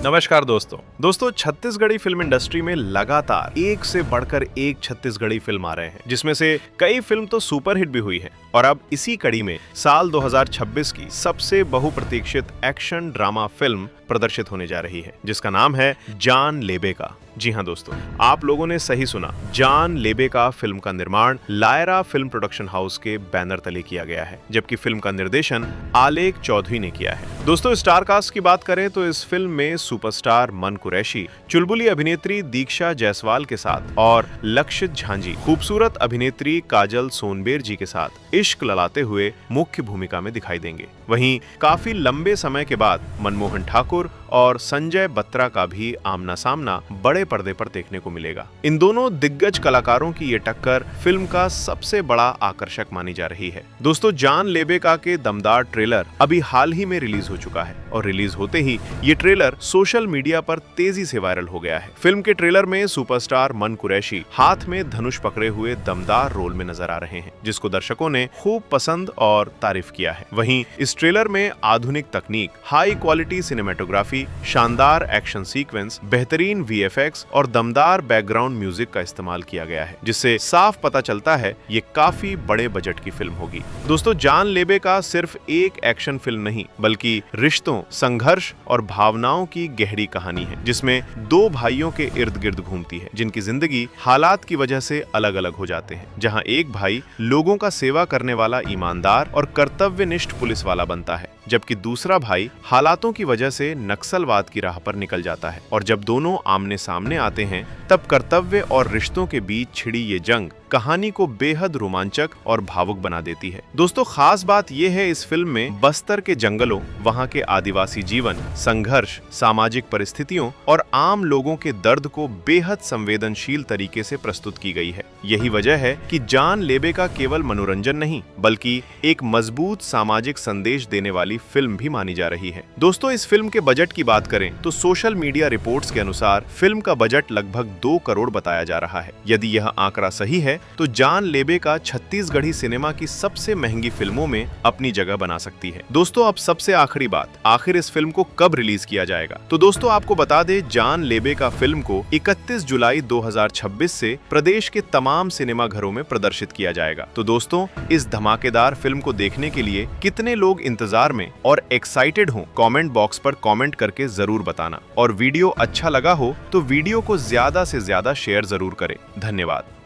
नमस्कार दोस्तों Chhattisgarhi film industry में लगातार एक से बढ़कर एक छत्तीसगढ़ी फिल्म आ रहे हैं, जिसमें से कई फिल्म तो सुपरहिट भी हुई है। और अब इसी कड़ी में साल 2026 की सबसे बहुप्रतीक्षित एक्शन ड्रामा फिल्म प्रदर्शित होने जा रही है, जिसका नाम है जान लेबे का। जी हाँ दोस्तों, आप लोगों ने सही सुना। जान लेबे का फिल्म का निर्माण लायरा फिल्म प्रोडक्शन हाउस के बैनर तले किया गया है, जबकि फिल्म का निर्देशन आलेख चौधरी ने किया है। दोस्तों, स्टार कास्ट की बात करें तो इस फिल्म में सुपरस्टार मन कुरैशी, चुलबुली अभिनेत्री दीक्षा जायसवाल के साथ और लक्षित झांझी खूबसूरत अभिनेत्री काजल सोनबेर जी के साथ इश्क ललाते हुए मुख्य भूमिका में दिखाई देंगे। वहीं काफी लंबे समय के बाद मनमोहन ठाकुर और संजय बत्रा का भी आमना सामना बड़े पर्दे पर देखने को मिलेगा। इन दोनों दिग्गज कलाकारों की ये टक्कर फिल्म का सबसे बड़ा आकर्षक मानी जा रही है। दोस्तों, जान लेबे का के दमदार ट्रेलर अभी हाल ही में रिलीज हो चुका है और रिलीज होते ही ये ट्रेलर सोशल मीडिया पर तेजी से वायरल हो गया है। फिल्म के ट्रेलर में सुपरस्टार मन कुरैशी हाथ में धनुष पकड़े हुए दमदार रोल में नजर आ रहे हैं, जिसको दर्शकों ने खूब पसंद और तारीफ किया है। वहीं इस ट्रेलर में आधुनिक तकनीक, हाई क्वालिटी सिनेमेटोग्राफी, शानदार एक्शन सीक्वेंस, बेहतरीन वीएफएक्स और दमदार बैकग्राउंड म्यूजिक का इस्तेमाल किया गया है, जिससे साफ पता चलता है ये काफी बड़े बजट की फिल्म होगी। दोस्तों, जान लेबे का सिर्फ एक एक्शन फिल्म नहीं, बल्कि रिश्तों, संघर्ष और भावनाओं की गहरी कहानी है, जिसमें दो भाइयों के इर्द गिर्द घूमती है, जिनकी जिंदगी हालात की वजह से अलग अलग हो जाते हैं। जहां एक भाई लोगों का सेवा करने वाला ईमानदार और कर्तव्यनिष्ठ पुलिस वाला बनता है, जबकि दूसरा भाई हालातों की वजह से नक्सलवाद की राह पर निकल जाता है। और जब दोनों आमने सामने आते हैं, तब कर्तव्य और रिश्तों के बीच छिड़ी ये जंग कहानी को बेहद रोमांचक और भावुक बना देती है। दोस्तों, खास बात यह है इस फिल्म में बस्तर के जंगलों, वहां के आदिवासी जीवन, संघर्ष, सामाजिक परिस्थितियों और आम लोगों के दर्द को बेहद संवेदनशील तरीके से प्रस्तुत की गई है। यही वजह है कि जान लेबे का केवल मनोरंजन नहीं, बल्कि एक मजबूत सामाजिक संदेश देने वाली फिल्म भी मानी जा रही है। दोस्तों, इस फिल्म के बजट की बात करें तो सोशल मीडिया रिपोर्ट्स के अनुसार फिल्म का बजट लगभग 2 करोड़ बताया जा रहा है। यदि यह आंकड़ा सही है तो जान लेबे का छत्तीसगढ़ी सिनेमा की सबसे महंगी फिल्मों में अपनी जगह बना सकती है। दोस्तों, अब सबसे आखिरी बात, आखिर इस फिल्म को कब रिलीज किया जाएगा? तो दोस्तों, आपको बता दें, जान लेबे का फिल्म को 31 जुलाई 2026 से प्रदेश के तमाम सिनेमा घरों में प्रदर्शित किया जाएगा। तो दोस्तों, इस धमाकेदार फिल्म को देखने के लिए कितने लोग इंतजार में और एक्साइटेड हो, कमेंट बॉक्स पर कमेंट करके जरूर बताना। और वीडियो अच्छा लगा हो तो वीडियो को ज्यादा से ज्यादा शेयर जरूर करें। धन्यवाद।